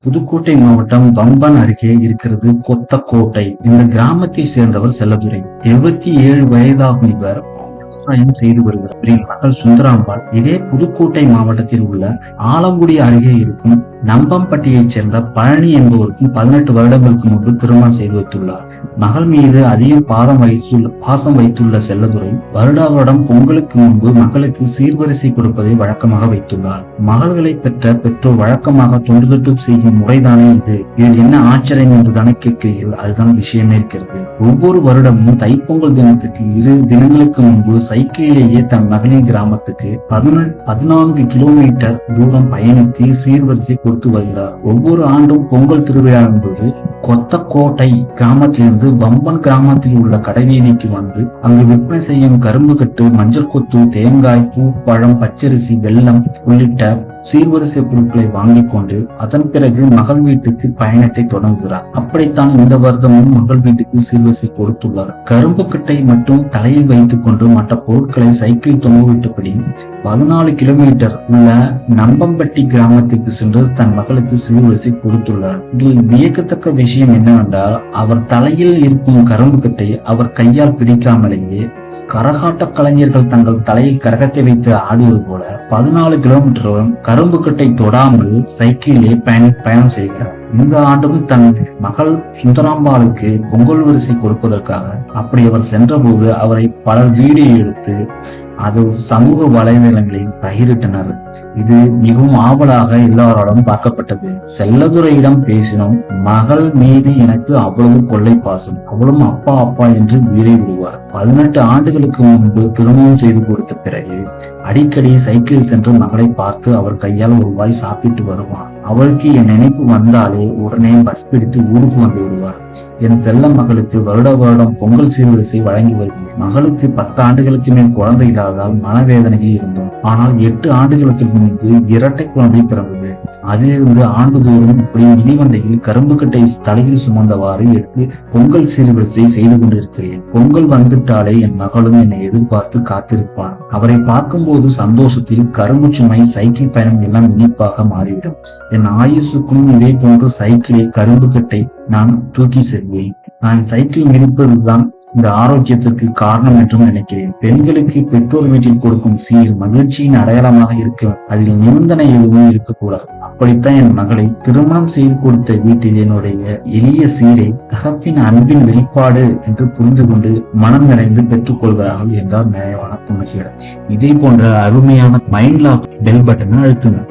புதுக்கோட்டை மாவட்டம் வம்பன் அருகே இருக்கிறது கொத்தக்கோட்டை. இந்த கிராமத்தை சேர்ந்தவர் செல்லதுரை. 77 வயதாகும் இவர் விவசாயம் செய்து வருகிறார். இவரின் மகள் சுந்தராம்பாள் இதே புதுக்கோட்டை மாவட்டத்தில் உள்ள ஆலங்குடி அருகே இருக்கும் நம்பம்பட்டியைச் சேர்ந்த பழனி என்பவருக்கும் 18 வருடங்களுக்கு முன்பு திருமணம் செய்து வைத்துள்ளார். மகள் மீது அதிகம் பாசம் வைத்துள்ள செல்லதுரை வருடா வருடம் பொங்கலுக்கு முன்பு மகளுக்கு சீர்வரிசை கொடுப்பதை வழக்கமாக வைத்துள்ளார். மகள்களை பெற்ற பெற்றோர் வழக்கமாக தொன்று தொட்டு செய்யும் முறைதானே இது. இதில் என்ன ஆச்சரியம் என்றுதானே கேட்கிறீர்கள்? அதுதான் விஷயமே இருக்கிறது. ஒவ்வொரு வருடமும் தைப்பொங்கல் தினத்துக்கு 2 தினங்களுக்கு முன்பு சைக்கிளிலேயே தன் மகளின் கிராமத்துக்கு 14 கிலோமீட்டர் தூரம் பயணித்து சீர்வரிசை கொடுத்து வருகிறார். ஒவ்வொரு ஆண்டும் பொங்கல் திருவிழாவின் போது கொத்தக்கோட்டை கிராமத்திலிருந்து வம்பன் கிராமத்தில் உள்ள கடைவீதிக்கு வந்து அங்கு விற்பனை செய்யும் கரும்பு கட்டு, மஞ்சள் கொத்து, தேங்காய், பூ, பழம், பச்சரிசி, வெல்லம் உள்ளிட்ட சீர்வரிசை பொருட்களை வாங்கிக் கொண்டு அதன் பிறகு மகள் வீட்டுக்கு பயணத்தை தொடங்குகிறார். அப்படித்தான் இந்த வருடமும் மகள் வீட்டுக்கு சீர்வரிசை கொடுத்துள்ளார். கரும்பு கட்டை மட்டும் தலையில் வைத்துக் கொண்டு மற்ற பொருட்களை சைக்கிள் தொங்கவிட்டபடி 14 கிலோமீட்டர் உள்ள நம்பம்பட்டி கிராமத்திற்கு சென்று தன் மகளுக்கு சீர்வரிசை கொடுத்துள்ளார். இதில் வியக்கத்தக்க விஷயம் என்னவென்றால், அவர் தலையில் இருக்கும் கரும்பு கட்டை அவர் கையால் பிடிக்காமலேயே கரகாட்ட கலைஞர்கள் தங்கள் தலையில் கரகத்தை வைத்து ஆடுவது போல 14 கிலோமீட்டர் கரும்பு கட்டை தொடாமல் சைக்கிளிலே பயணம் செய்கிறார். இந்த ஆண்டும் தன் மகள் சுந்தராம்பாளுக்கு பொங்கல் வரிசை கொடுப்பதற்காக அப்படி அவர் சென்றபோது அவரை பலர் வீடியோ எடுத்து அது சமூக வலைதளங்களில் பகிரிட்டனர். இது மிகவும் ஆவலாக எல்லாராலும் பார்க்கப்பட்டது. செல்லதுரையிடம் பேசினோம். மகள் மீது எனக்கு அவ்வளவு கொள்ளை பாசம். அவளும் அப்பா அப்பா என்று உயிரை விடுவார். 18 ஆண்டுகளுக்கு முன்பு திருமணம் செய்து கொடுத்த பிறகு அடிக்கடி சைக்கிள் சென்று மகளை பார்த்து அவர் கையால் ஒரு வாய் சாப்பிட்டு வருவார். அவருக்கு என் நினைப்பு வந்தாலே உடனே பஸ் பிடித்து ஊருக்கு வந்து விடுவார். என் செல்ல மகளுக்கு வருட வருடம் பொங்கல் சீர்வரிசை வழங்கி வருகிறேன். மகளுக்கு 10 ஆண்டுகளுக்கு மேல் குழந்தை இல்லாததால் மனவேதனையில் இருந்தோம். ஆனால் 8 ஆண்டுகளுக்கு முன்பு இரட்டை குழந்தை பிறந்தது. அதிலிருந்து ஆண்டுதோறும் இப்படி மிதிவண்டையில் கரும்பு கட்டை தலையில் சுமந்தவாறு எடுத்து பொங்கல் சீர்வரிசை செய்து கொண்டிருக்கிறேன். பொங்கல் வந்துட்டாலே என் மகளும் என்னை எதிர்பார்த்து காத்திருப்பார். அவரை பார்க்கும்போது சந்தோஷத்தில் கரும்பு சுமை, சைக்கிள் பயணம் எல்லாம் இனிப்பாக மாறிவிடும். என் ஆயுசுக்கும் இதே போன்று சைக்கிளில் கரும்பு கட்டை நான் தூக்கி செல்வேன். நான் சைக்கிள் மிதிப்பதுதான் இந்த ஆரோக்கியத்திற்கு காரணம் என்றும் நினைக்கிறேன். பெண்களுக்கு பெற்றோர் வீட்டில் கொடுக்கும் சீர் மகிழ்ச்சியின் அடையாளமாக இருக்க அதில் நிபந்தனை எதுவும் இருக்கக்கூடாது. அப்படித்தான் என் மகளை திருமணம் செய்து கொடுத்த வீட்டில் என்னுடைய எளிய சீரை தகப்பின் அன்பின் வெளிப்பாடு என்று புரிந்து கொண்டு மனம் நிறைந்து பெற்றுக் கொள்கிறார்கள் என்றால் நியாயமான புன்னகையிடம். இதே போன்ற அருமையான மைண்ட் லாஃப் பெல் பட்டனை அழுத்துங்க.